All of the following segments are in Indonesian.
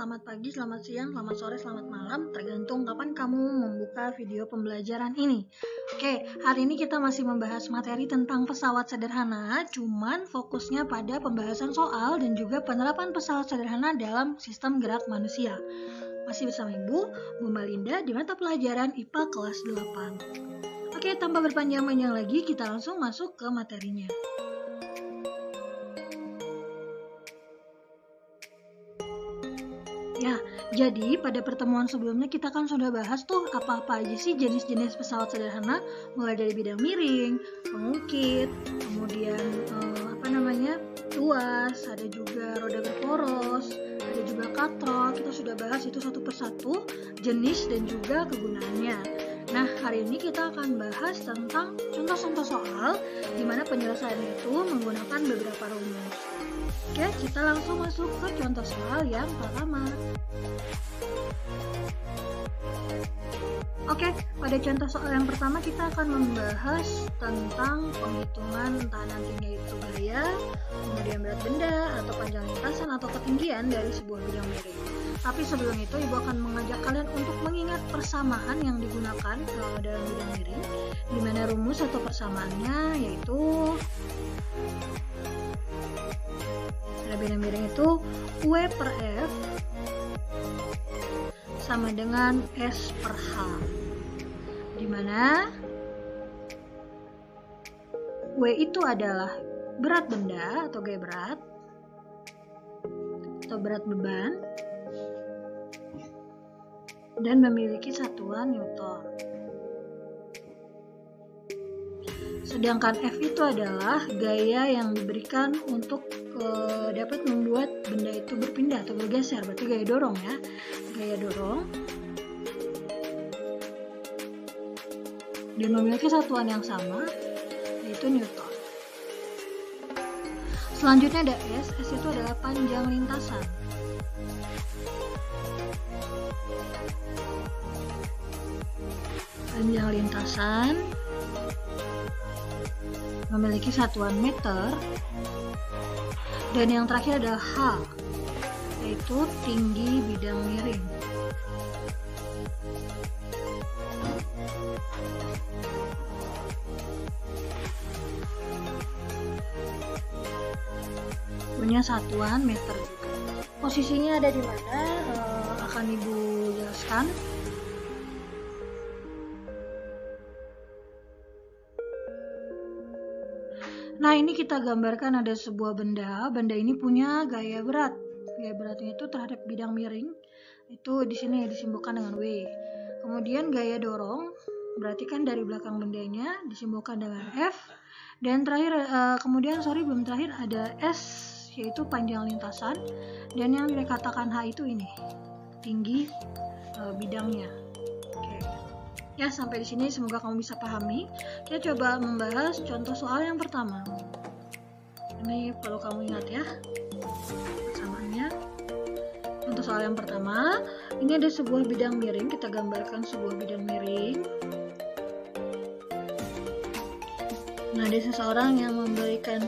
selamat pagi, selamat siang, selamat sore, selamat malam, tergantung kapan kamu membuka video pembelajaran ini. Oke, hari ini kita masih membahas materi tentang pesawat sederhana, cuman fokusnya pada pembahasan soal dan juga penerapan pesawat sederhana dalam sistem gerak manusia. Masih bersama Ibu Malinda di mata pelajaran IPA kelas 8. Oke, tanpa berpanjang-panjang lagi, kita langsung masuk ke materinya. Ya, jadi pada pertemuan sebelumnya kita kan sudah bahas tuh apa-apa aja sih jenis-jenis pesawat sederhana, mulai dari bidang miring, pengukit, kemudian tuas, ada juga roda berporos, ada juga katrol. Kita sudah bahas itu satu persatu jenis dan juga kegunaannya. Nah, hari ini kita akan bahas tentang contoh-contoh soal di mana penyelesaiannya itu menggunakan beberapa rumus. Oke, kita langsung masuk ke contoh soal yang pertama. Oke, pada contoh soal yang pertama kita akan membahas tentang penghitungan entah nantinya itu gaya, kemudian berat benda, atau panjang lintasan, atau ketinggian dari sebuah bidang miring. Tapi sebelum itu, Ibu akan mengajak kalian untuk mengingat persamaan yang digunakan dalam bidang miring, di mana rumus atau persamaannya yaitu bidang miring itu W per F sama dengan S per H, di mana W itu adalah berat benda atau gaya berat atau berat beban dan memiliki satuan Newton. Sedangkan F itu adalah gaya yang diberikan untuk dapat membuat benda itu berpindah atau bergeser, berarti gaya dorong ya, gaya dorong, dan memiliki satuan yang sama yaitu Newton. Selanjutnya ada S itu adalah panjang lintasan. Panjang lintasan memiliki satuan meter. Dan yang terakhir adalah H, yaitu tinggi bidang miring. Punya satuan meter juga. Posisinya ada di mana? Akan Ibu jelaskan. Nah, ini kita gambarkan ada sebuah benda. Benda ini punya gaya berat. Gaya beratnya itu terhadap bidang miring. Itu di sini disimbolkan dengan W. Kemudian gaya dorong, berarti kan dari belakang bendanya disimbolkan dengan F. Dan terakhir, belum terakhir ada S, yaitu panjang lintasan. Dan yang dikatakan H itu ini, tinggi bidangnya. Ya, sampai di sini semoga kamu bisa pahami. Kita coba membahas contoh soal yang pertama. Ini perlu kamu ingat ya, persamaannya. Contoh soal yang pertama, ini ada sebuah bidang miring. Kita gambarkan sebuah bidang miring. Nah, ada seseorang yang memberikan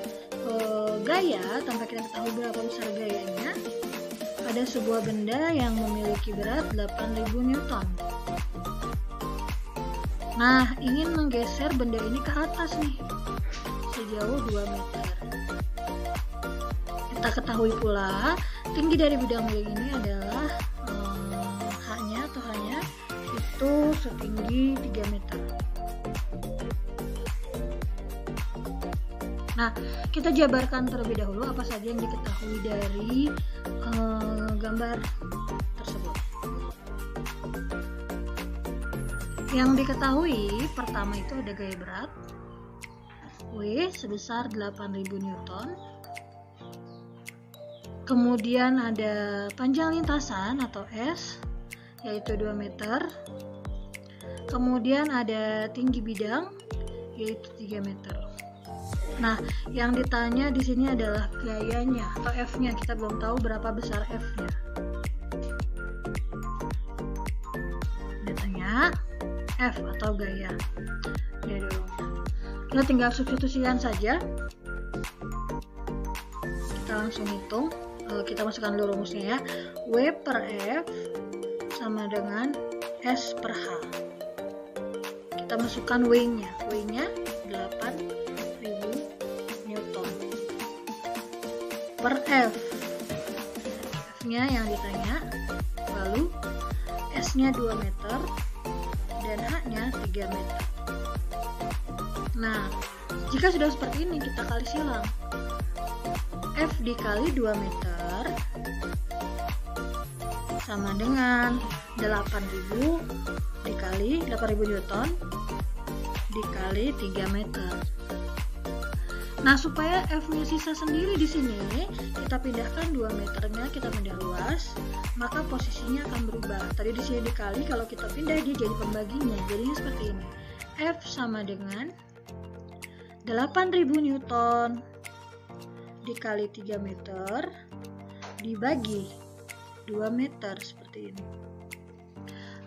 gaya tanpa kita tahu berapa besar gayanya. Ada sebuah benda yang memiliki berat 8.000 Newton. Nah, ingin menggeser benda ini ke atas nih, sejauh 2 meter. Kita ketahui pula, tinggi dari bidang miring ini adalah H-nya itu setinggi 3 meter. Nah, kita jabarkan terlebih dahulu apa saja yang diketahui dari gambar tersebut. Yang diketahui pertama itu ada gaya berat W sebesar 8.000 Newton. Kemudian ada panjang lintasan atau S yaitu 2 meter. Kemudian ada tinggi bidang yaitu 3 meter. Nah, yang ditanya di sini adalah gayanya atau F-nya. Kita belum tahu berapa besar F-nya. Datanya F atau gaya dorongnya. Kita tinggal substitusikan saja. Kita langsung hitung kita masukkan dulu rumusnya ya. W per F sama dengan S per H. Kita masukkan W-nya. W-nya 8.000 Newton per F. F-nya yang ditanya. Lalu S-nya 2 meter dan H-nya 3 meter. Nah, jika sudah seperti ini, kita kali silang. F dikali 2 meter sama dengan 8.000 dikali 8.000 Newton dikali 3 meter. Nah, supaya F-nya sisa sendiri di sini, kita pindahkan 2 meternya, kita pindah luas, maka posisinya akan berubah. Tadi di sini dikali, kalau kita pindah dia jadi pembaginya. Jadinya seperti ini. F sama dengan 8.000 Newton dikali 3 meter dibagi 2 meter seperti ini.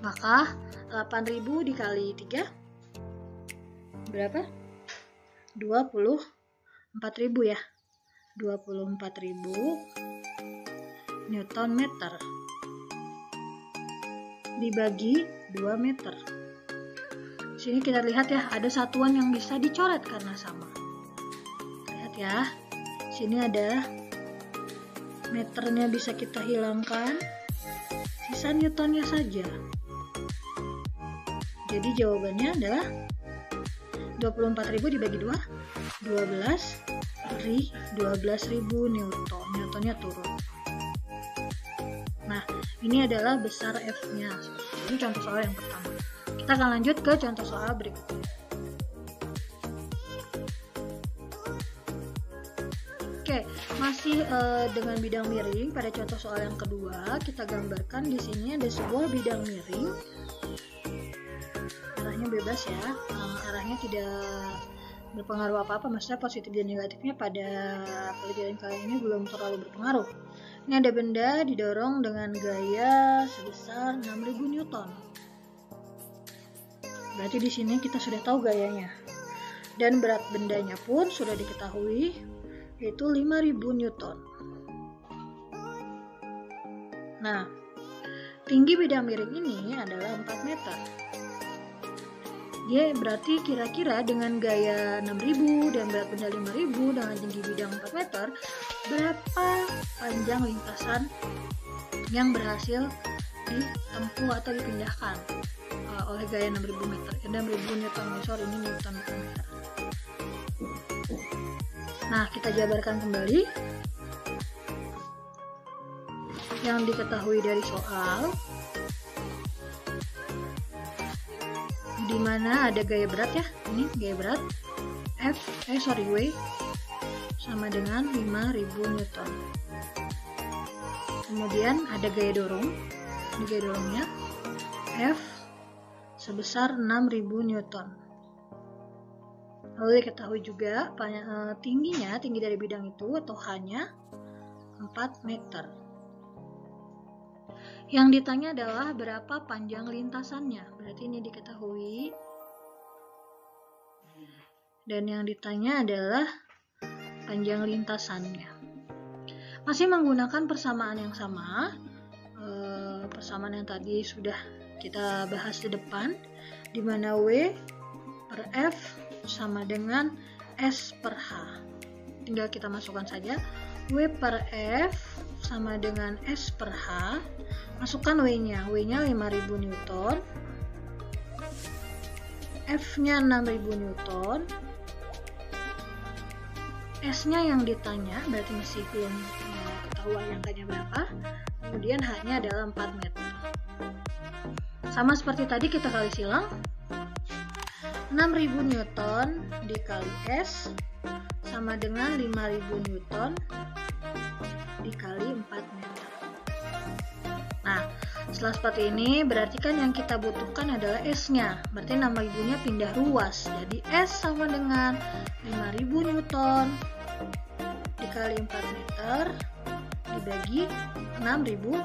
Maka 8.000 dikali 3 berapa? 24.000 ya. 24.000 Newton meter dibagi 2 meter. Sini kita lihat ya, ada satuan yang bisa dicoret karena sama. Lihat ya. Sini ada meternya bisa kita hilangkan, sisa Newtonnya saja. Jadi jawabannya adalah 24.000 dibagi 2, 12.000 Newton. Newtonnya turun. Nah, ini adalah besar F-nya. Ini contoh soal yang pertama. Kita akan lanjut ke contoh soal berikutnya. Oke, masih dengan bidang miring. Pada contoh soal yang kedua, kita gambarkan di sini ada sebuah bidang miring. Arahnya bebas ya, arahnya tidak berpengaruh apa-apa, maksudnya positif dan negatifnya pada pelajaran kali ini belum terlalu berpengaruh. Ini ada benda didorong dengan gaya sebesar 6.000 Newton. Berarti di sini kita sudah tahu gayanya. Dan berat bendanya pun sudah diketahui, yaitu 5.000 Newton. Nah, tinggi bidang miring ini adalah 4 meter. Dia berarti kira-kira dengan gaya 6.000 dan berat benda 5.000 dengan tinggi bidang 4 meter, berapa panjang lintasan yang berhasil ditempuh atau dipindahkan oleh gaya 6.000 meter, 6.000 Newton, sorry ini Newton per meter. Nah, kita jabarkan kembali yang diketahui dari soal, di mana ada gaya berat ya, ini gaya berat W sama dengan 5.000 Newton. Kemudian ada gaya dorong, ini gaya dorongnya F sebesar 6.000 Newton. Lalu diketahui juga tingginya, tinggi dari bidang itu atau hanya 4 meter. Yang ditanya adalah berapa panjang lintasannya. Berarti ini diketahui. Dan yang ditanya adalah panjang lintasannya. Masih menggunakan persamaan yang sama. Persamaan yang tadi sudah kita bahas di depan, di mana W per F sama dengan S per H. Tinggal kita masukkan saja. W per F sama dengan S per H. Masukkan W-nya. W-nya 5.000 Newton. F-nya 6.000 Newton. S-nya yang ditanya, berarti masih belum ketahuan angkanya berapa. Kemudian H-nya adalah 4 meter. Sama seperti tadi kita kali silang. 6.000 Newton dikali S sama dengan 5.000 Newton dikali 4 meter. Nah, setelah seperti ini berarti kan yang kita butuhkan adalah S-nya. Berarti 6.000-nya pindah ruas. Jadi S sama dengan 5.000 Newton dikali 4 meter dibagi 6.000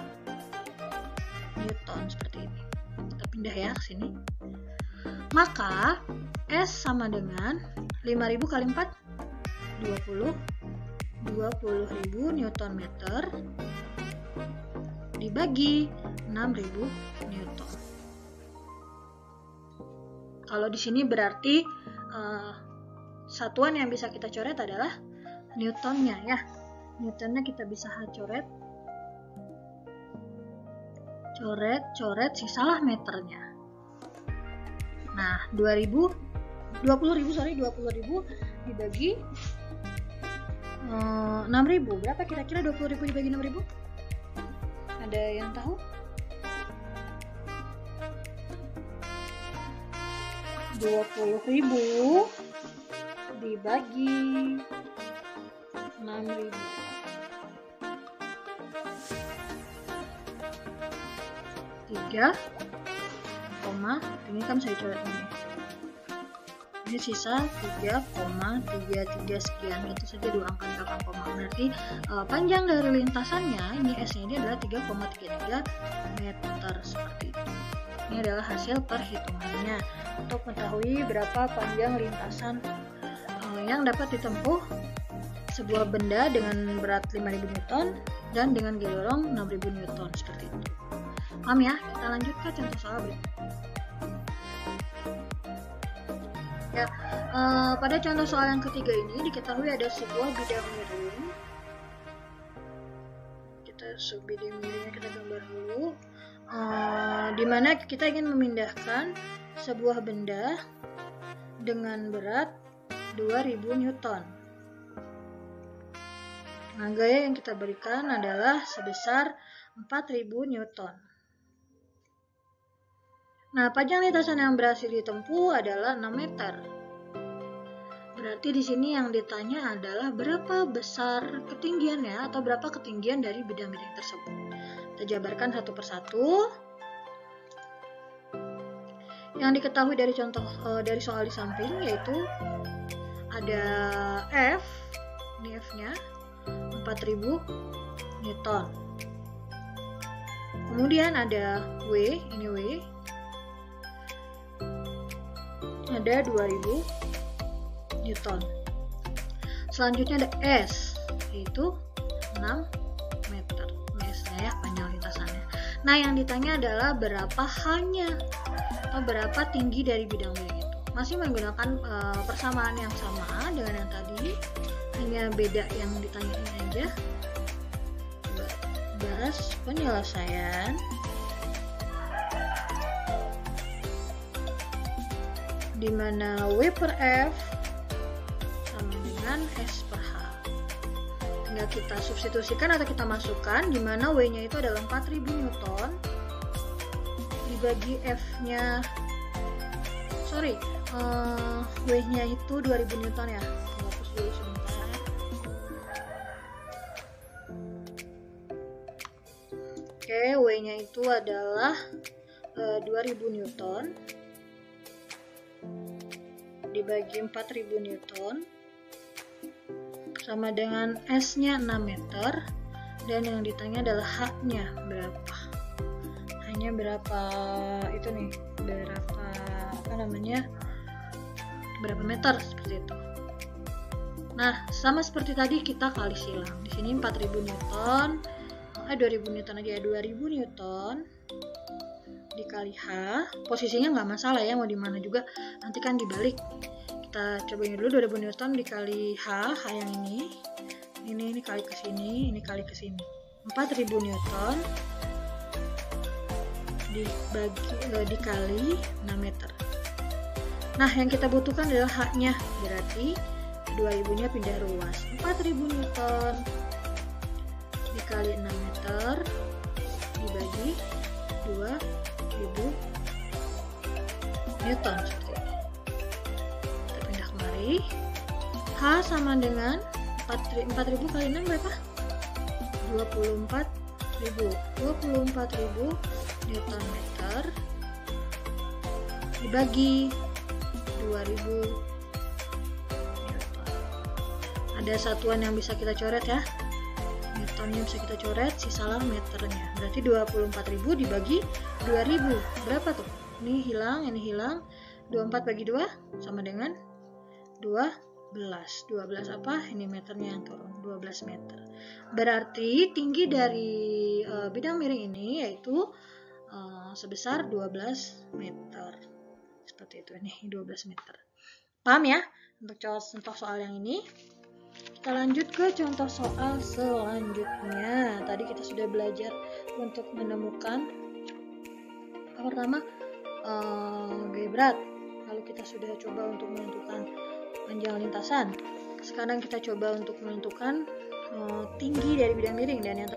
Newton seperti ini. Kita pindah ya ke sini. Maka S sama dengan 5.000 kali 4 20 20.000 Newton meter dibagi 6.000 Newton. Kalau di sini berarti satuan yang bisa kita coret adalah Newtonnya ya. Newtonnya kita bisa coret, sisalah meternya. Nah, 20.000 dibagi 6.000. Berapa kira-kira 20.000 dibagi 6.000? Ada yang tahu? 20.000 dibagi 6.000. Ini kan saya coret ini sisa 3,33 sekian, itu saja dua angka di belakang koma. Berarti panjang dari lintasannya ini S-nya ini adalah 3,33 meter seperti itu. Ini adalah hasil perhitungannya untuk mengetahui berapa panjang lintasan yang dapat ditempuh sebuah benda dengan berat 5.000 Newton dan dengan gaya dorong 6.000 Newton seperti itu. Paham ya? Kita lanjut ke contoh soal berikutnya. Ya, pada contoh soal yang ketiga ini diketahui ada sebuah bidang miring. Bidang miringnya kita gambar dulu. Di mana kita ingin memindahkan sebuah benda dengan berat 2.000 Newton. Nah, gaya yang kita berikan adalah sebesar 4.000 Newton. Nah, panjang lintasan yang berhasil ditempuh adalah 6 meter. Berarti di sini yang ditanya adalah berapa besar ketinggiannya atau berapa ketinggian dari bidang miring tersebut. Kita jabarkan satu persatu. Yang diketahui dari contoh dari soal di samping yaitu ada F, ini F-nya 4.000 Newton. Kemudian ada W, ini W, ada 2.000 Newton. Selanjutnya ada S, yaitu 6 meter. Ini S-nya ya, panjang lintasannya. Nah, yang ditanya adalah berapa tinggi dari bidang miring itu. Masih menggunakan persamaan yang sama dengan yang tadi, hanya beda yang ditanyain aja. Bahas penyelesaian. Di mana W per F sama dengan S per H. Tinggal kita substitusikan atau kita masukkan, di mana W-nya itu adalah 4.000 Newton dibagi F-nya, W-nya itu 2.000 Newton ya. Hapus dulu sebentar. Oke, W-nya itu adalah 2.000 Newton dibagi 4.000 Newton sama dengan S-nya 6 meter, dan yang ditanya adalah H-nya berapa. Hanya berapa itu nih, berapa meter seperti itu. Nah, sama seperti tadi kita kali silang. Di sini 4.000 Newton, 2.000 Newton aja, 2.000 Newton dikali H. Posisinya nggak masalah ya, mau di mana juga, nanti kan dibalik. Kita cobain dulu 2.000 Newton dikali H yang ini kali ke sini, ini kali ke sini. 4.000 Newton dikali 6 meter. Nah, yang kita butuhkan adalah H-nya, berarti 2.000-nya pindah ruas. 4.000 Newton dikali 6 meter dibagi 2.000 Newton. Kita pindah kemari. H sama dengan 4.000 kali 6 berapa? 24.000 Newton meter dibagi 2.000 Newton. Ada satuan yang bisa kita coret ya. Newtonnya bisa kita coret, sisalah meternya. Berarti 24.000 dibagi 2.000. Berapa tuh? Ini hilang, ini hilang. 24 bagi 2 sama dengan 12. 12 apa? Ini meternya yang turun, 12 meter. Berarti tinggi dari bidang miring ini yaitu sebesar 12 meter. Seperti itu nih, 12 meter. Paham ya? Untuk contoh soal yang ini. Kita lanjut ke contoh soal selanjutnya. Tadi kita sudah belajar untuk menemukan pertama gaya berat. Lalu kita sudah coba untuk menentukan panjang lintasan. Sekarang kita coba untuk menentukan tinggi dari bidang miring dan yang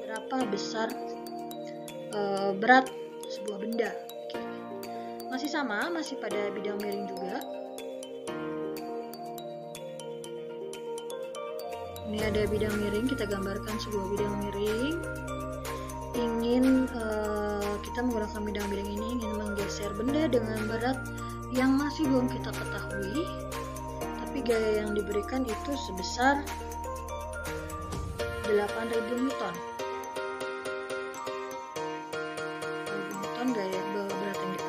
berapa besar berat sebuah benda. Oke. Masih sama, masih pada bidang miring juga. Ini ada bidang miring, kita gambarkan sebuah bidang miring. Ingin kita menggunakan bidang miring ini ingin menggeser benda dengan berat yang masih belum kita ketahui, tapi gaya yang diberikan itu sebesar 8.000 Newton.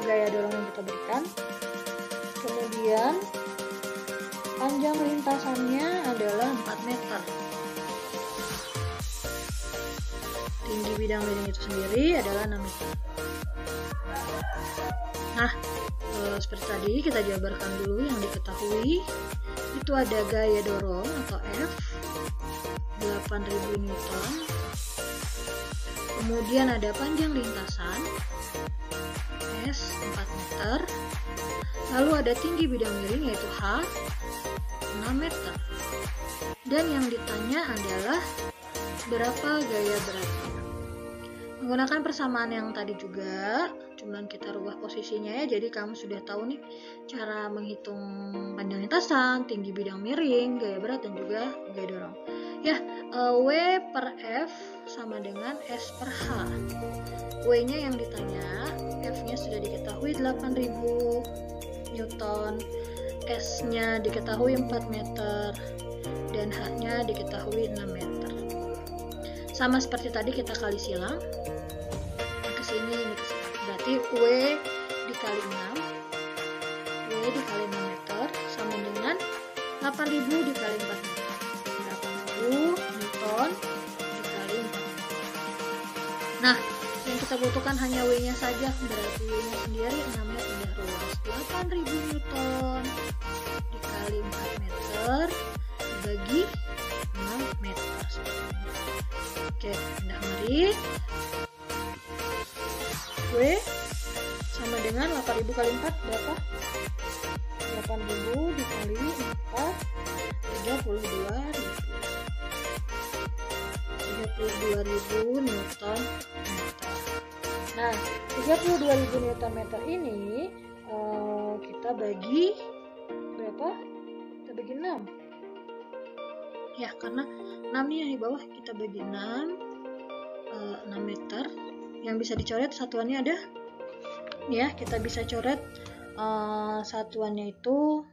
Gaya dorong yang kita berikan. Kemudian panjang lintasannya adalah 4 meter. Tinggi bidang miring itu sendiri adalah 6 meter. Nah, seperti tadi kita jabarkan dulu yang diketahui. Itu ada gaya dorong atau F 8.000 Newton. Kemudian ada panjang lintasan S 4 meter. Lalu ada tinggi bidang miring yaitu H 6 meter. Dan yang ditanya adalah berapa gaya beratnya. Menggunakan persamaan yang tadi juga, cuman kita rubah posisinya ya. Jadi kamu sudah tahu nih cara menghitung panjang lintasan, tinggi bidang miring, gaya berat dan juga gaya dorong. Ya, W per F sama dengan S per H. W-nya yang ditanya, F-nya sudah diketahui 8.000 Newton, S-nya diketahui 4 meter, dan H-nya diketahui 6 meter. Sama seperti tadi kita kali silang, ke sini ini ke sini. Berarti W dikali 6, W dikali 6 meter sama dengan 8.000 dikali 4 meter. 8.000 Newton dikali 4 meter. Nah, yang kita butuhkan hanya W-nya saja, berarti W-nya sendiri 6 meter sudah ruas. 8.000 Newton dikali 4 meter dibagi 6 meter. Oke, nah mari W sama dengan 8.000 kali 4 berapa? 8.000 dikali 4 32.000 Newton meter. Nah, 32.000 Newton meter ini kita bagi berapa? Kita bagi 6. Ya, karena 6 nih yang di bawah kita bagi 6 meter. Yang bisa dicoret satuannya ada. Ya, kita bisa coret satuannya itu.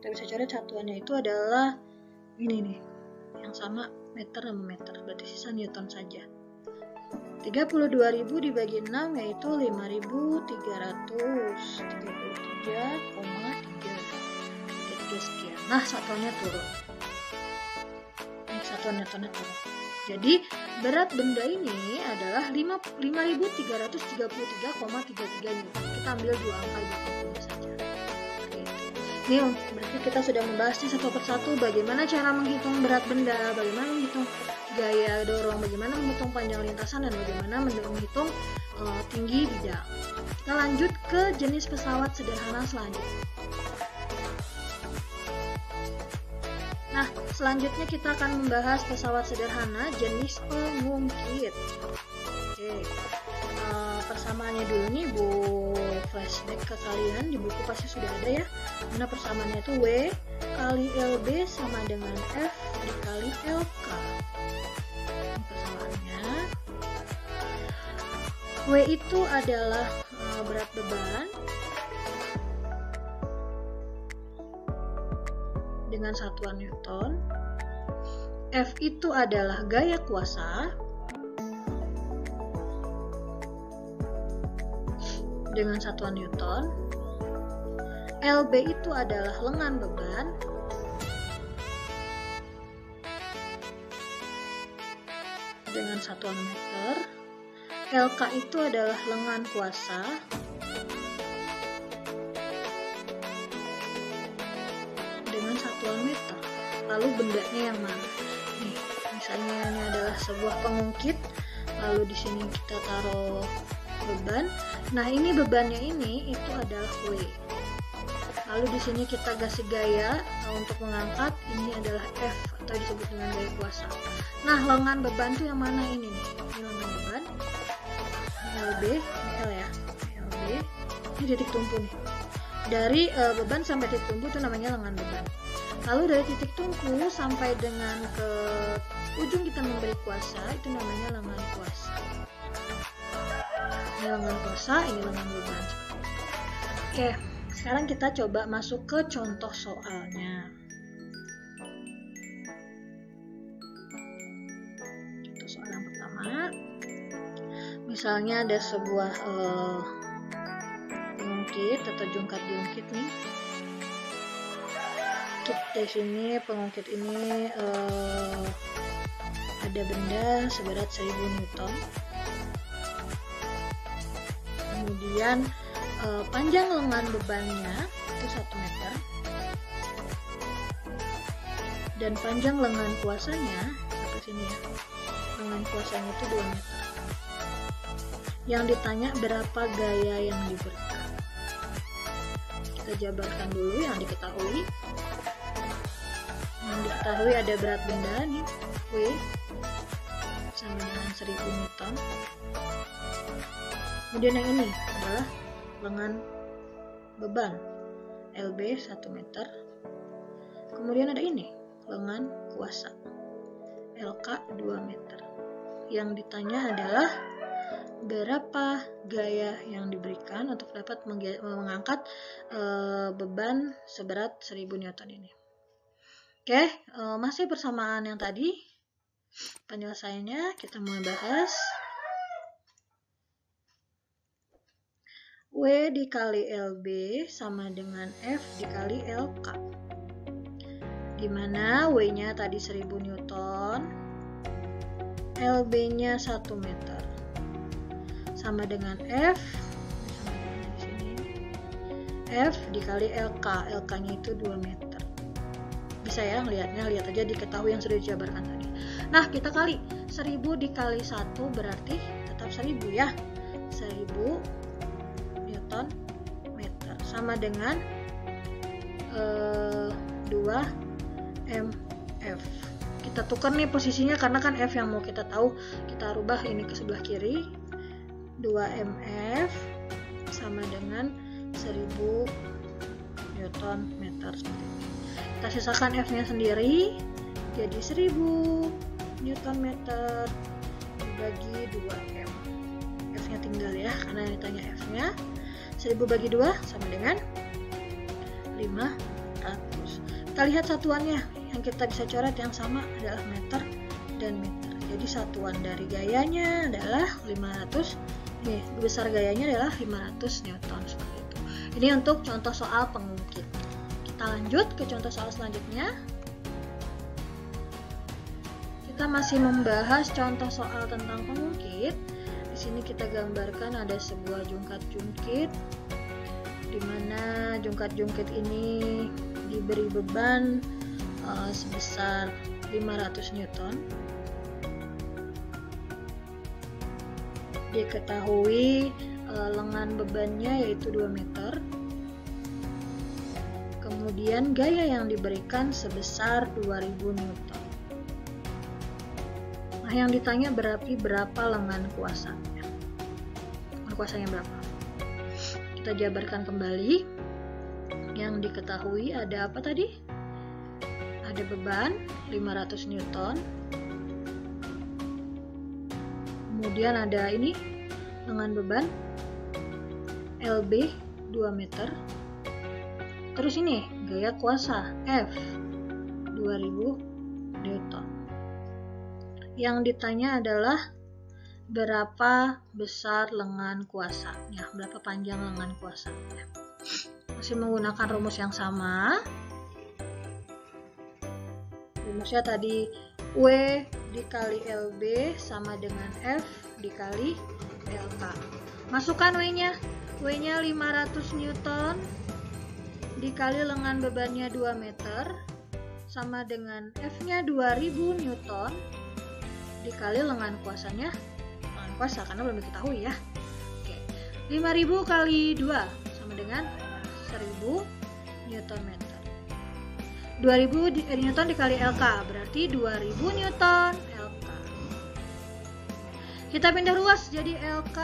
Kita bisa coret satuannya itu adalah ini nih. Yang sama meter sama meter, berarti sisa Newton saja. 32.000 dibagi 6 yaitu 5.333,3 sekian. Nah, satuannya turun. Ini satuan Newtonnya turun. Jadi, berat benda ini adalah 5.333,33 Newton. Kita ambil dua angka di belakangnya saja. Ini berarti kita sudah membahasnya satu persatu bagaimana cara menghitung berat benda, bagaimana menghitung gaya dorong, bagaimana menghitung panjang lintasan, dan bagaimana menghitung tinggi bidang. Kita lanjut ke jenis pesawat sederhana selanjutnya. Nah, selanjutnya kita akan membahas pesawat sederhana jenis pengungkit. Oke, persamaannya dulu nih, Bu flashback ke kalian, di buku pasti sudah ada ya. Mana persamaannya itu W kali LB sama dengan F dikali LK. Ini persamaannya. W itu adalah berat beban dengan satuan Newton. F itu adalah gaya kuasa. dengan satuan Newton. LB itu adalah lengan beban dengan satuan meter. LK itu adalah lengan kuasa dengan satuan meter. Lalu bendanya yang mana? Nih, misalnya ini adalah sebuah pengungkit, lalu di sini kita taruh beban. Nah, ini bebannya ini itu adalah W. Lalu di sini kita kasih gaya untuk mengangkat, ini adalah F atau disebut dengan gaya kuasa. Nah, lengan beban itu yang mana ini nih? Ini lengan beban. LB, L ya. LB. Ini titik tumpu nih. Dari beban sampai titik tumpu itu namanya lengan beban. Lalu dari titik tumpu sampai dengan ke ujung kita memberi kuasa itu namanya lengan kuasa. Ini lengan kuasa, ini lengan beban. Oke, sekarang kita coba masuk ke contoh soalnya. Contoh soal yang pertama, misalnya ada sebuah pengungkit atau jungkat diungkit nih. Di sini pengungkit ini ada benda seberat 1000 Newton. Kemudian panjang lengan bebannya itu 1 meter. Dan panjang lengan kuasanya sampai sini ya. Lengan kuasanya itu 2 meter. Yang ditanya berapa gaya yang diberikan. Kita jabarkan dulu yang diketahui. Yang diketahui ada berat benda nih, W sama dengan 1000 Newton. Kemudian yang ini adalah lengan beban, LB 1 meter. Kemudian ada ini, lengan kuasa, LK 2 meter. Yang ditanya adalah berapa gaya yang diberikan untuk dapat mengangkat beban seberat 1000 Newton ini. Oke, masih bersamaan yang tadi penyelesaiannya, kita mulai bahas. W dikali LB sama dengan F dikali LK, dimana W-nya tadi 1000 Newton, LB-nya 1 meter, sama dengan F, F dikali LK, LK-nya itu 2 meter. Bisa ya ngelihatnya, lihat aja diketahui yang sudah dijabarkan tadi. Nah, kita kali 1000 dikali 1 berarti tetap 1000 ya. 1000 Newton meter sama dengan 2 mF. Kita tukar nih posisinya karena kan F yang mau kita tahu, kita rubah ini ke sebelah kiri. 2 mF sama dengan 1000 Newton meter. Kita sisakan F-nya sendiri, jadi 1000 Newton meter dibagi 2M. F-nya tinggal ya, karena ditanya F-nya. 1000 bagi 2 sama dengan 500. Kita lihat satuannya, yang kita bisa coret yang sama adalah meter dan meter. Jadi satuan dari gayanya adalah 500. Nih, besar gayanya adalah 500 Newton seperti itu. Ini untuk contoh soal pengungkit. Kita lanjut ke contoh soal selanjutnya. Kita masih membahas contoh soal tentang pengungkit. Di sini kita gambarkan ada sebuah jungkat-jungkit, di mana jungkat-jungkit ini diberi beban sebesar 500 Newton. Diketahui lengan bebannya yaitu 2 meter. Kemudian gaya yang diberikan sebesar 2000 Newton. Nah, yang ditanya berapa lengan kuasanya. Lengan kuasanya berapa? Kita jabarkan kembali. Yang diketahui ada apa tadi? Ada beban 500 Newton. Kemudian ada ini lengan beban LB 2 meter. Terus ini gaya kuasa F 2000 Newton. Yang ditanya adalah berapa besar lengan kuasanya, berapa panjang lengan kuasanya. Masih menggunakan rumus yang sama. Rumusnya tadi W dikali LB sama dengan F dikali LK. Masukkan W-nya. W-nya 500 Newton dikali lengan bebannya 2 meter sama dengan F-nya 2000 Newton dikali lengan kuasanya. Lengan kuasa karena belum diketahui ya. Oke. 5000 kali 2 sama dengan 1000 Newton meter. 2000 Newton dikali LK berarti 2000 Newton LK. Kita pindah ruas jadi LK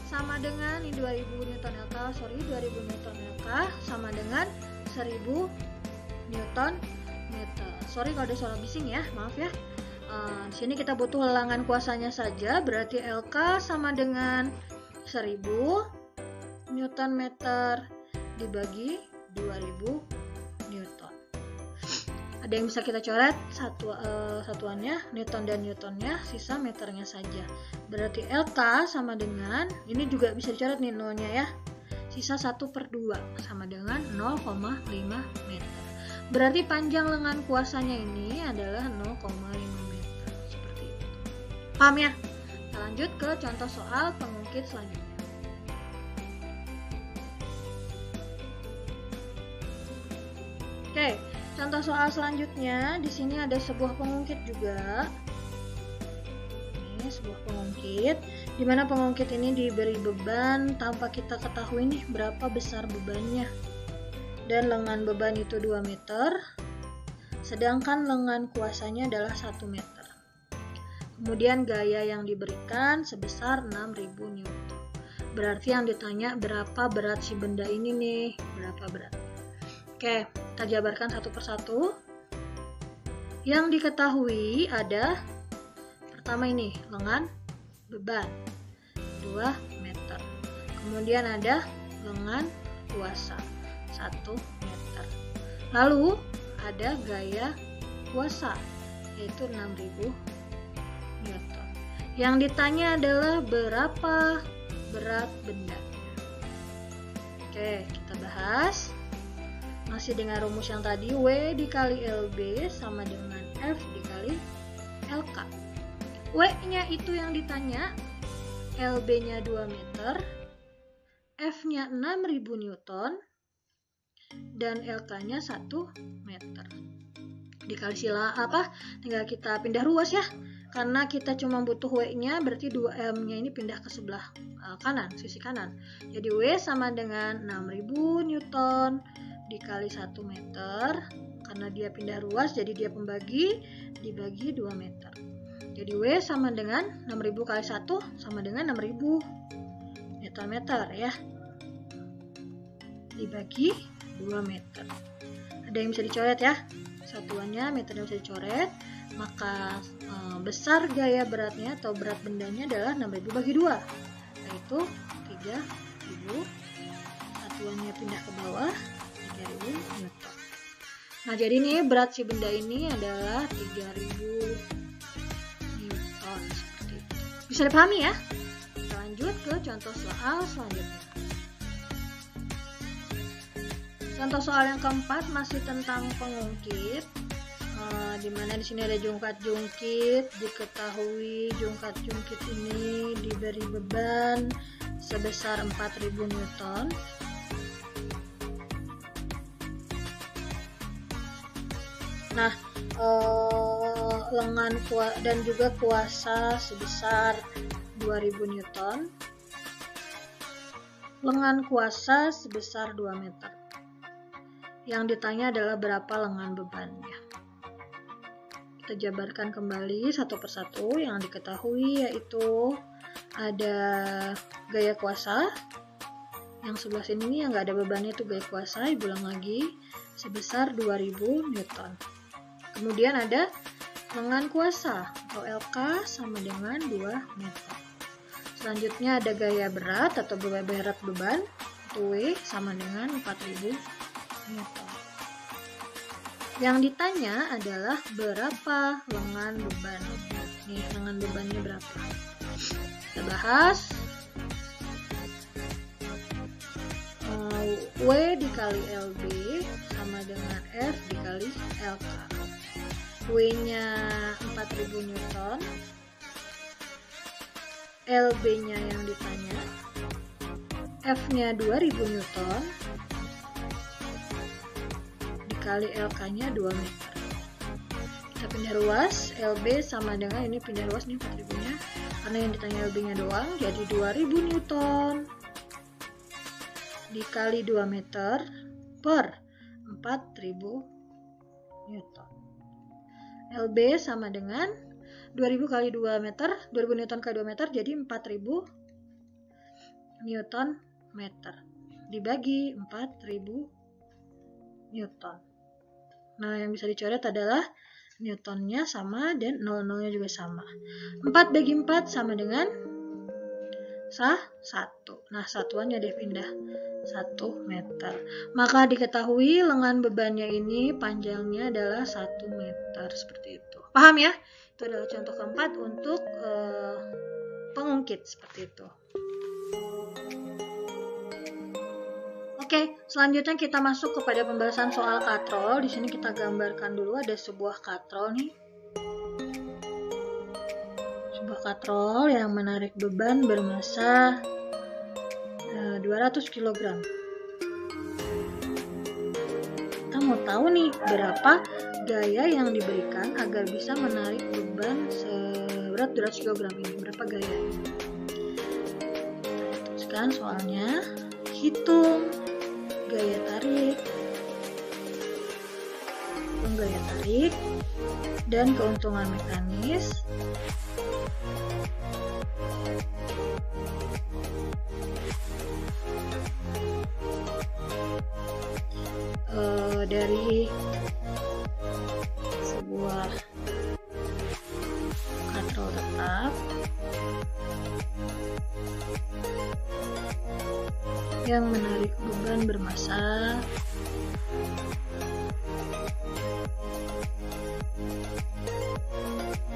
sama dengan ini 2000 Newton LK, 2000 Newton LK sama dengan 1000 Newton meter. Sorry kalau ada suara bising ya, maaf ya. Di sini kita butuh lengan kuasanya saja, berarti LK sama dengan 1000 Newton meter dibagi 2000 Newton. Ada yang bisa kita coret satuannya, Newton dan Newtonnya, sisa meternya saja. Berarti LK sama dengan, ini juga bisa dicoret nih nolnya ya, sisa 1/2 sama dengan 0,5 meter. Berarti panjang lengan kuasanya ini adalah 0,5 meter. Seperti itu. Paham ya? Kita lanjut ke contoh soal pengungkit selanjutnya. Oke. Contoh soal selanjutnya, di sini ada sebuah pengungkit juga. Ini sebuah pengungkit, di mana pengungkit ini diberi beban tanpa kita ketahui nih berapa besar bebannya. Dan lengan beban itu 2 meter, sedangkan lengan kuasanya adalah 1 meter. Kemudian gaya yang diberikan sebesar 6000 Newton. Berarti yang ditanya berapa berat si benda ini nih, berapa berat. Oke, kita jabarkan satu persatu. Yang diketahui ada pertama ini lengan beban 2 meter. Kemudian ada lengan kuasa 1 meter. Lalu ada gaya kuasa yaitu 6000 Newton. Yang ditanya adalah berapa berat benda. Oke, kita bahas. Masih dengan rumus yang tadi, W dikali LB sama dengan F dikali LK. W-nya itu yang ditanya, LB-nya 2 meter, F-nya 6000 Newton, dan LK-nya 1 meter. Dikali tinggal kita pindah ruas ya. Karena kita cuma butuh W-nya, berarti 2M-nya ini pindah ke sebelah kanan, sisi kanan. Jadi W sama dengan 6000 Newton dikali 1 meter, karena dia pindah ruas jadi dia pembagi, dibagi 2 meter. Jadi W sama dengan 6000 kali 1 sama dengan 6000 Newton meter ya, dibagi 2 meter. Ada yang bisa dicoret ya, satuannya meternya bisa dicoret, maka besar gaya beratnya atau berat bendanya adalah 6000 bagi 2, yaitu 3000. Satuannya pindah ke bawah, 3000 Newton. Nah, jadi nih berat si benda ini adalah 3000 Newton. Seperti itu. Bisa dipahami ya? Kita lanjut ke contoh soal selanjutnya. Contoh soal yang keempat masih tentang pengungkit, dimana di sini ada jungkat-jungkit. Diketahui jungkat-jungkit ini diberi beban sebesar 4000 Newton. Nah, lengan dan juga kuasa sebesar 2000 Newton. Lengan kuasa sebesar 2 meter. Yang ditanya adalah berapa lengan bebannya. Kita jabarkan kembali satu persatu. Yang diketahui yaitu ada gaya kuasa. Yang sebelah sini nih yang nggak ada bebannya itu gaya kuasa, diulang lagi, sebesar 2000 Newton. Kemudian ada lengan kuasa atau LK sama dengan 2 meter. Selanjutnya ada gaya berat atau berat beban, itu W sama dengan 4000 Newton. Yang ditanya adalah berapa lengan beban Nih, lengan bebannya berapa? Kita bahas. W dikali LB sama dengan F dikali LK. W-nya 4000 Newton, LB-nya yang ditanya, F-nya 2000 Newton, dikali LK-nya 2 meter. Kita pindah ruas, LB sama dengan, ini pindah ruas nih 4000-nya, karena yang ditanya LB-nya doang, jadi 2000 Newton dikali 2 meter per 4000 Newton. LB sama dengan 2000 kali 2 meter, 2000 Newton kali 2 meter, jadi 4000 Newton meter. Dibagi 4000 Newton. Nah, yang bisa dicoret adalah Newtonnya sama dan 0,0-nya juga sama. 4 bagi 4 sama dengan 1. Nah, satuannya deh pindah 1 meter. Maka diketahui lengan bebannya ini panjangnya adalah 1 meter, seperti itu. Paham ya? Itu adalah contoh keempat untuk pengungkit, seperti itu. Oke, selanjutnya kita masuk kepada pembahasan soal katrol. Di sini kita gambarkan dulu, ada sebuah katrol nih. Sebuah katrol yang menarik beban bermasa 200 kg. Kita mau tahu nih berapa gaya yang diberikan agar bisa menarik beban seberat 200 kg ini. Berapa gaya? Kita tuliskan soalnya. Hitung gaya tarik, dan keuntungan mekanis dari sebuah katrol tetap yang menarik beban bermasa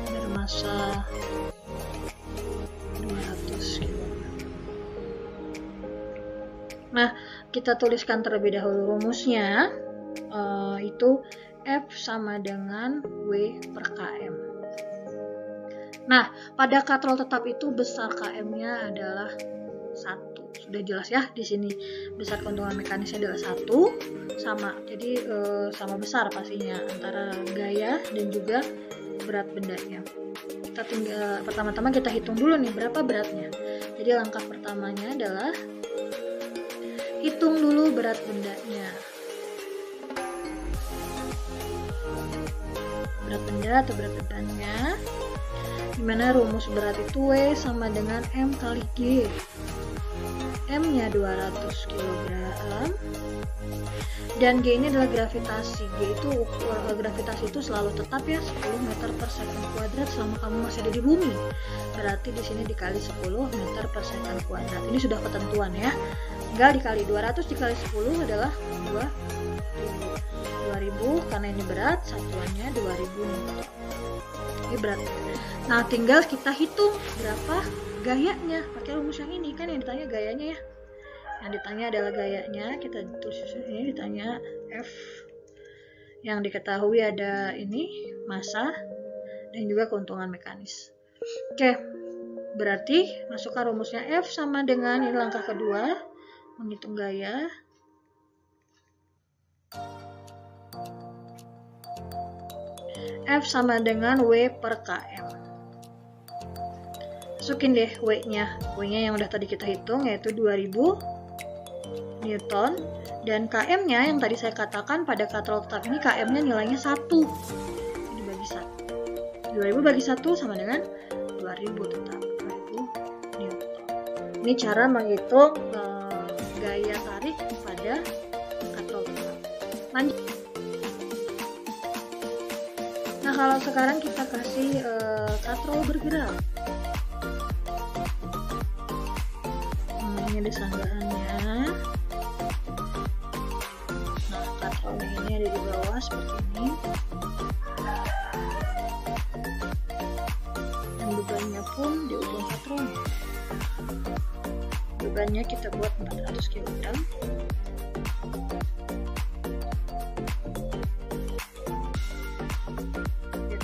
bermasa 200 kg. Nah, kita tuliskan terlebih dahulu rumusnya, itu F sama dengan W per km. Nah, pada katrol tetap itu besar km-nya adalah 1. Sudah jelas ya di sini, besar keuntungan mekanisnya adalah 1, sama. Jadi sama besar pastinya antara gaya dan juga berat bendanya. Kita tinggal pertama-tama kita hitung dulu nih berapa beratnya. Jadi langkah pertamanya adalah hitung dulu berat bendanya. Berat benda atau berat bebannya, dimana rumus berat itu W sama dengan M kali G. M-nya 200 kg dan G ini adalah gravitasi. G itu gravitasi itu selalu tetap ya, 10 meter per second kuadrat selama kamu masih ada di bumi. Berarti di sini dikali 10 meter per second kuadrat. Ini sudah ketentuan ya. Tinggal dikali 200 dikali 10 adalah 2000 karena ini berat, satuannya 2000 Newton. Ini berat. Nah, tinggal kita hitung berapa gayanya pakai rumus yang ini, kan yang ditanya gayanya ya. Yang ditanya adalah gayanya, kita tulis ini ditanya F. Yang diketahui ada ini massa dan juga keuntungan mekanis. Oke. Berarti masukkan rumusnya F sama dengan ini langkah kedua, menghitung gaya. F sama dengan W per km. Masukin deh W-nya. W-nya yang udah tadi kita hitung yaitu 2000 Newton dan km-nya yang tadi saya katakan pada katrol tetap ini km-nya nilainya 1. Ini bagi 1. 2000 bagi 1 sama dengan 2000 tetap. 2000 Newton. Ini cara menghitung gaya tarik pada katrol tetap. Lanjut. Nah, kalau sekarang kita kasih katrol bergerak. Ini ada sanggaannya. Nah, katrolnya ini ada di bawah seperti ini. pun di ujung katrolnya. Bebannya kita buat 400 kg.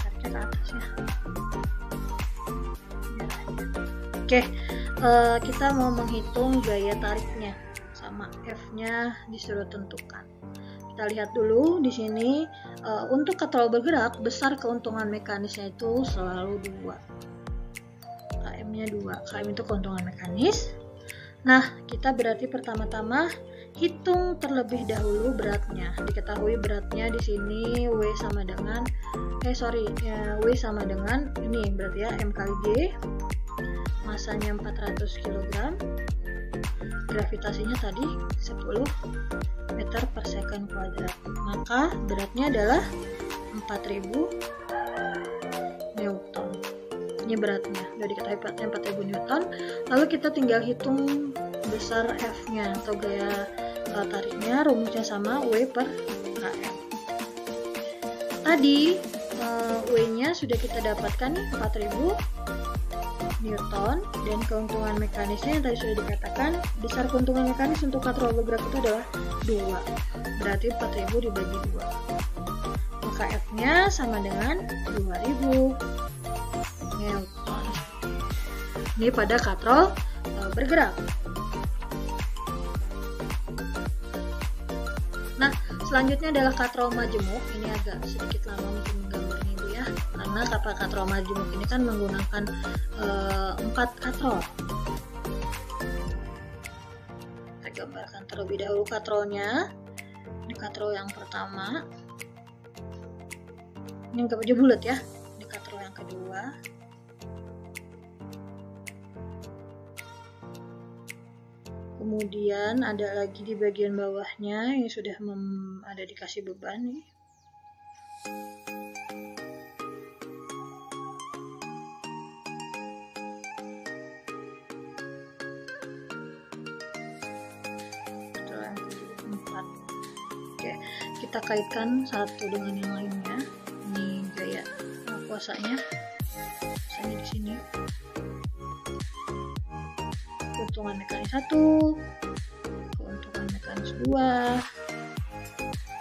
Tariknya ke atas ya. Oke, kita mau menghitung gaya tariknya, sama F-nya disuruh tentukan. Kita lihat dulu di sini, untuk katrol bergerak besar keuntungan mekanisnya itu selalu 2. KM-nya 2. KM itu keuntungan mekanis. Nah, kita berarti pertama-tama hitung terlebih dahulu beratnya. Diketahui beratnya di sini W sama dengan W sama dengan ini berarti ya M kali G. Masanya 400 kg. Gravitasinya tadi 10 meter per second kuadrat. Maka beratnya adalah 4000 Newton. Ini beratnya. Sudah diketahui beratnya 4000 Newton. Lalu kita tinggal hitung besar F-nya atau gaya tariknya. Rumusnya sama W per KM. Tadi W-nya sudah kita dapatkan nih 4000 Newton, dan keuntungan mekanisnya yang tadi sudah dikatakan, besar keuntungan mekanis untuk katrol bergerak itu adalah 2. Berarti 4000 dibagi 2. Maka F-nya sama dengan 2000 Newton. Ini pada katrol bergerak. Nah, selanjutnya adalah katrol majemuk. Ini agak sedikit lama mungkin menggambarnya Ibu ya, karena kapal katrol majemuk ini kan menggunakan 4 katrol. Kita gambarkan terlebih dahulu katrolnya. Ini katrol yang pertama. Ini enggak aja bulat ya. Ini katrol yang kedua. Kemudian ada lagi di bagian bawahnya yang sudah ada dikasih beban nih. Oke, kita kaitkan satu dengan yang lainnya. Ini gaya kuasanya. Misalnya di sini. Keuntungan mekanis 1, keuntungan mekanis 2,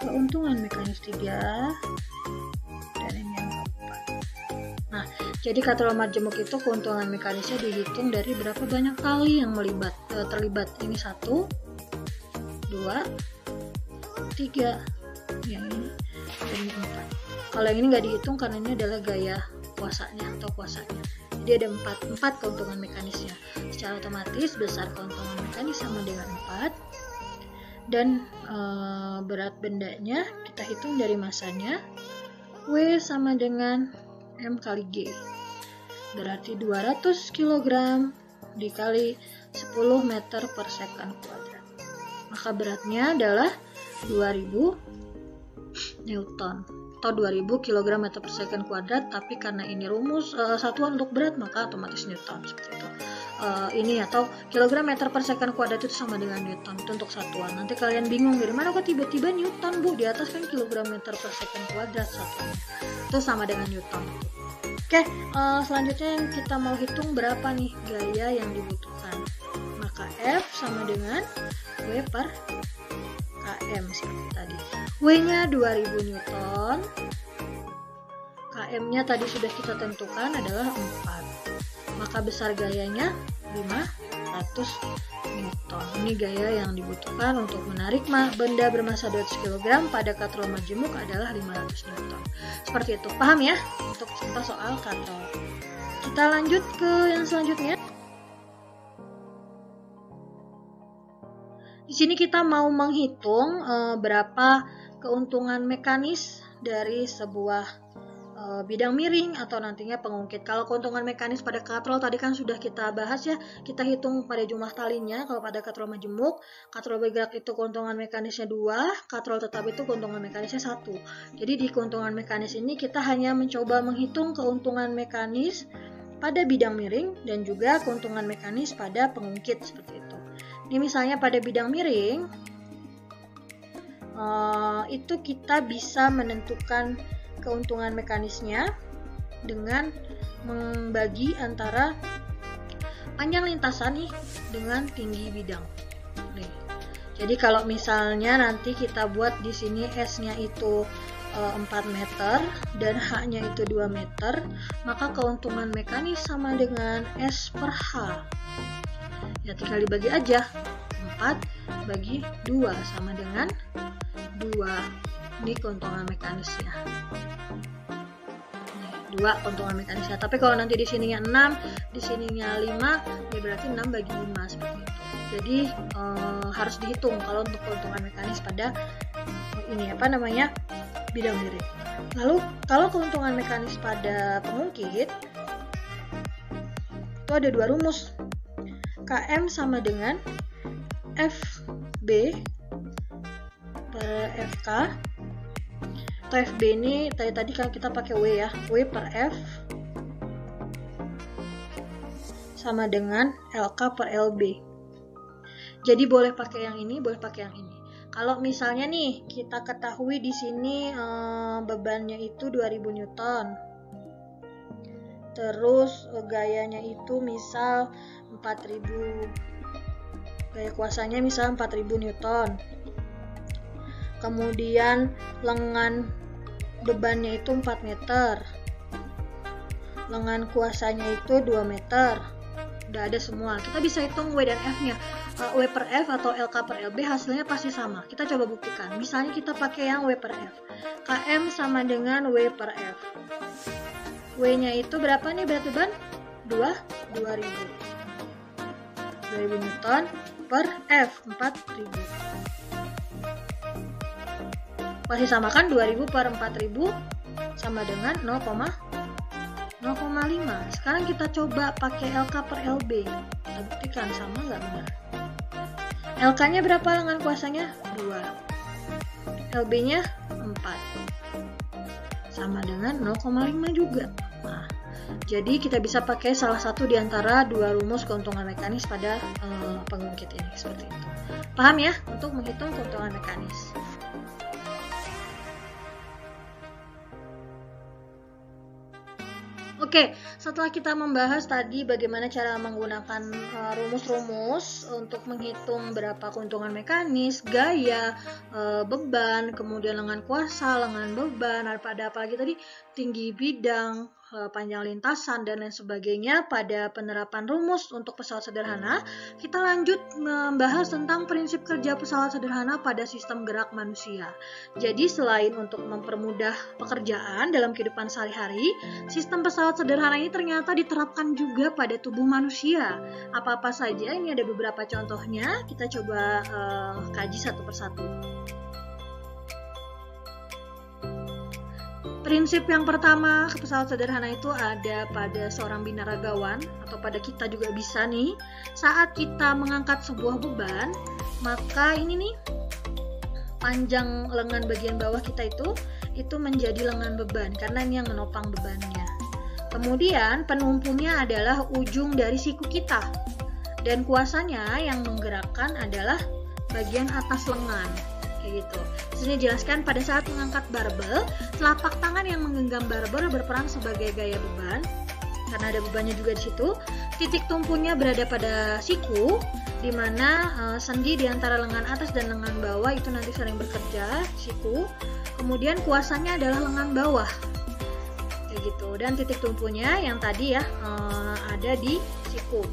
keuntungan mekanis 3, dan ini yang keempat. Nah, jadi katrol majemuk itu keuntungan mekanisnya dihitung dari berapa banyak kali yang terlibat. Ini 1, 2, 3, yang ini, dan ini 4. Kalau yang ini nggak dihitung karena ini adalah gaya kuasanya atau kuasanya. Jadi ada 4 keuntungan mekanisnya. Secara otomatis besar keuntungan mekanis sama dengan 4. Dan berat bendanya kita hitung dari masanya. W sama dengan M kali G. Berarti 200 kg dikali 10 meter per second kuadrat. Maka beratnya adalah 2000 Newton atau 2000 kg meter per second kuadrat, tapi karena ini rumus satuan untuk berat maka otomatis Newton seperti itu. Ini atau kilogram meter per second kuadrat itu sama dengan Newton, itu untuk satuan. Nanti kalian bingung dari mana kok tiba-tiba Newton Bu, di atas kan kilogram meter per second kuadrat satuannya, itu sama dengan Newton. Oke, selanjutnya yang kita mau hitung berapa nih gaya yang dibutuhkan. Maka F sama dengan W per KM seperti tadi. W-nya 2000 Newton, KM-nya tadi sudah kita tentukan adalah 4. Maka besar gayanya 500 Newton. Ini gaya yang dibutuhkan untuk menarik benda bermasa 200 kg pada katrol majemuk adalah 500 Newton. Seperti itu, paham ya? Untuk contoh soal katrol. Kita lanjut ke yang selanjutnya. Di sini kita mau menghitung berapa keuntungan mekanis dari sebuah bidang miring atau nantinya pengungkit. Kalau keuntungan mekanis pada katrol tadi kan sudah kita bahas ya, kita hitung pada jumlah talinya. Kalau pada katrol majemuk, katrol bergerak itu keuntungan mekanisnya 2, katrol tetap itu keuntungan mekanisnya 1. Jadi di keuntungan mekanis ini kita hanya mencoba menghitung keuntungan mekanis pada bidang miring dan juga keuntungan mekanis pada pengungkit seperti itu. Ini misalnya pada bidang miring, itu kita bisa menentukan keuntungan mekanisnya dengan membagi antara panjang lintasan nih dengan tinggi bidang. Nih. Jadi kalau misalnya nanti kita buat di sini S-nya itu 4 meter dan H-nya itu 2 meter, maka keuntungan mekanis sama dengan S per H. Ya tinggal dibagi aja. 4 bagi 2 sama dengan 2. Ini keuntungan mekanisnya. 2 keuntungan mekanisnya. Tapi kalau nanti di sininya 6, di sininya 5, ya berarti 6 bagi 5 seperti itu. Jadi harus dihitung kalau untuk keuntungan mekanis pada ini bidang miring. Lalu kalau keuntungan mekanis pada pengungkit itu ada 2 rumus. KM sama dengan FB per FK. Atau FB ini tadi kan kita pakai W ya, W per F sama dengan LK per LB. Jadi boleh pakai yang ini, boleh pakai yang ini. Kalau misalnya nih kita ketahui di sini bebannya itu 2000 Newton. Terus gayanya itu misal 4000. Gaya kuasanya misal 4000 Newton. Kemudian lengan bebannya itu 4 meter. Lengan kuasanya itu 2 meter. Udah ada semua. Kita bisa hitung W dan F-nya. W per F atau LK per LB hasilnya pasti sama. Kita coba buktikan. Misalnya kita pakai yang W per F. KM sama dengan W per F. W-nya itu berapa nih berat beban? 2000 Newton per F 4000. Masih sama kan 2000 per 4000 sama dengan 0,5. Sekarang kita coba pakai LK per LB. Kita buktikan sama nggak benar. LK-nya berapa lengan kuasanya? 2. LB-nya 4. Sama dengan 0,5 juga. Nah, jadi kita bisa pakai salah satu di antara 2 rumus keuntungan mekanis pada pengungkit ini seperti itu. Paham ya untuk menghitung keuntungan mekanis? Oke, setelah kita membahas tadi bagaimana cara menggunakan rumus-rumus untuk menghitung berapa keuntungan mekanis, gaya, beban, kemudian lengan kuasa, lengan beban, pada apalagi tadi tinggi bidang, panjang lintasan, dan lain sebagainya pada penerapan rumus untuk pesawat sederhana, kita lanjut membahas tentang prinsip kerja pesawat sederhana pada sistem gerak manusia. Jadi selain untuk mempermudah pekerjaan dalam kehidupan sehari-hari, sistem pesawat sederhana ini ternyata diterapkan juga pada tubuh manusia. Apa-apa saja, ini ada beberapa contohnya, kita coba kaji satu persatu. Prinsip yang pertama, pesawat sederhana itu ada pada seorang binaragawan atau pada kita juga bisa nih. Saat kita mengangkat sebuah beban, maka ini nih panjang lengan bagian bawah kita itu menjadi lengan beban karena ini yang menopang bebannya. Kemudian penumpunya adalah ujung dari siku kita dan kuasanya yang menggerakkan adalah bagian atas lengan. Kayak gitu. Sini jelaskan pada saat mengangkat barbel, telapak tangan yang menggenggam barbel berperan sebagai gaya beban karena ada bebannya juga di situ. Titik tumpunya berada pada siku, di mana sendi di antara lengan atas dan lengan bawah itu nanti saling bekerja, siku. Kemudian kuasanya adalah lengan bawah, kayak gitu. Dan titik tumpunya yang tadi ya ada di siku.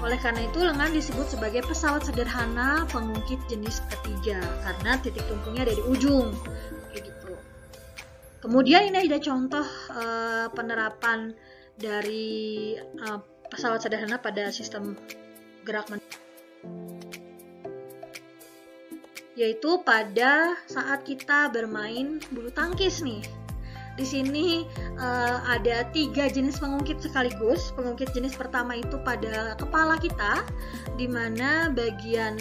Oleh karena itu, lengan disebut sebagai pesawat sederhana pengungkit jenis ketiga karena titik tumpunya ada di ujung, kayak gitu. Kemudian ini ada contoh penerapan dari pesawat sederhana pada sistem gerak manusia, yaitu pada saat kita bermain bulu tangkis nih. Di sini ada 3 jenis pengungkit sekaligus. Pengungkit jenis pertama itu pada kepala kita, di mana bagian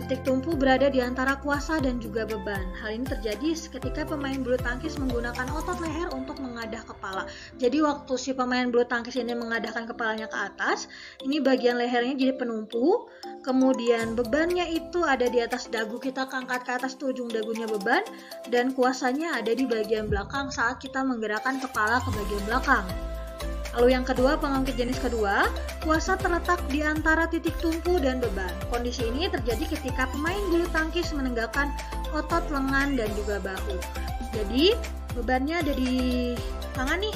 Titik tumpu berada di antara kuasa dan juga beban. Hal ini terjadi ketika pemain bulu tangkis menggunakan otot leher untuk mengadah kepala. Jadi waktu si pemain bulu tangkis ini mengadahkan kepalanya ke atas, ini bagian lehernya jadi penumpu, kemudian bebannya itu ada di atas dagu, kita angkat ke atas tuh ujung dagunya beban, dan kuasanya ada di bagian belakang saat kita menggerakkan kepala ke bagian belakang. Lalu yang kedua, pengangkit jenis kedua, kuasa terletak di antara titik tumpu dan beban. Kondisi ini terjadi ketika pemain bulu tangkis menegakkan otot lengan dan juga bahu. Jadi bebannya ada di tangan nih,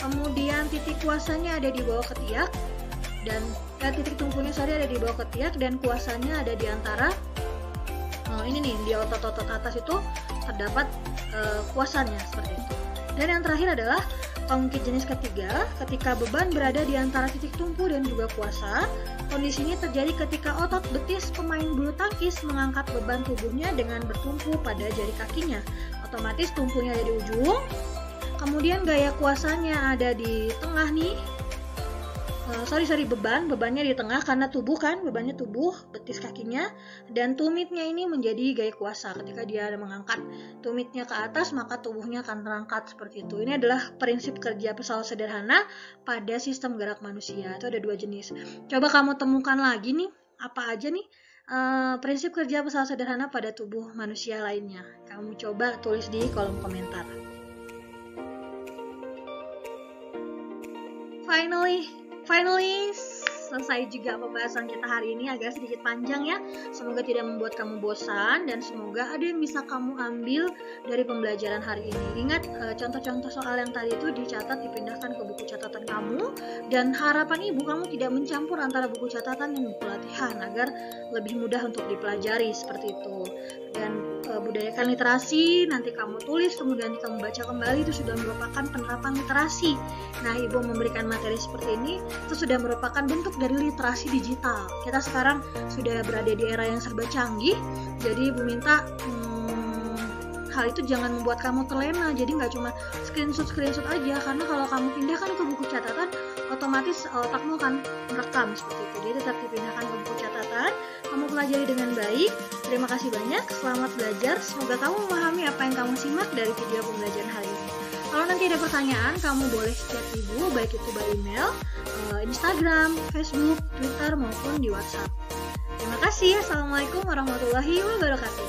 kemudian titik kuasanya ada di bawah ketiak, dan titik tumpunya ada di bawah ketiak, dan kuasanya ada di antara ini nih, di otot-otot atas itu terdapat kuasanya seperti itu. Dan yang terakhir adalah pengungkit jenis ketiga, ketika beban berada di antara titik tumpu dan juga kuasa. Kondisi ini terjadi ketika otot betis pemain bulu tangkis mengangkat beban tubuhnya dengan bertumpu pada jari kakinya. Otomatis tumpunya ada di ujung, kemudian gaya kuasanya ada di tengah nih. Bebannya di tengah karena tubuh kan, bebannya tubuh, betis kakinya, dan tumitnya ini menjadi gaya kuasa. Ketika dia mengangkat tumitnya ke atas, maka tubuhnya akan terangkat seperti itu. Ini adalah prinsip kerja pesawat sederhana pada sistem gerak manusia. Itu ada 2 jenis. Coba kamu temukan lagi nih, apa aja nih prinsip kerja pesawat sederhana pada tubuh manusia lainnya. Kamu coba tulis di kolom komentar. Finally, selesai juga pembahasan kita hari ini, agak sedikit panjang ya. Semoga tidak membuat kamu bosan dan semoga ada yang bisa kamu ambil dari pembelajaran hari ini. Ingat, contoh-contoh soal yang tadi itu dicatat, dipindahkan ke buku catatan kamu, dan harapan ibu kamu tidak mencampur antara buku catatan dan buku latihan agar lebih mudah untuk dipelajari seperti itu. Dan budayakan literasi, nanti kamu tulis, kemudian kamu baca kembali, itu sudah merupakan penerapan literasi. Nah, ibu memberikan materi seperti ini, itu sudah merupakan bentuk dari literasi digital. Kita sekarang sudah berada di era yang serba canggih, jadi ibu minta hal itu jangan membuat kamu terlena, jadi nggak cuma screenshot aja, karena kalau kamu pindahkan ke buku catatan, otomatis otakmu akan merekam seperti itu. Jadi tetap dipindahkan ke buku catatan, kamu pelajari dengan baik. Terima kasih banyak, selamat belajar, semoga kamu memahami apa yang kamu simak dari video pembelajaran hari ini. Kalau nanti ada pertanyaan, kamu boleh chat ibu, baik itu by email, Instagram, Facebook, Twitter, maupun di WhatsApp. Terima kasih, assalamualaikum warahmatullahi wabarakatuh.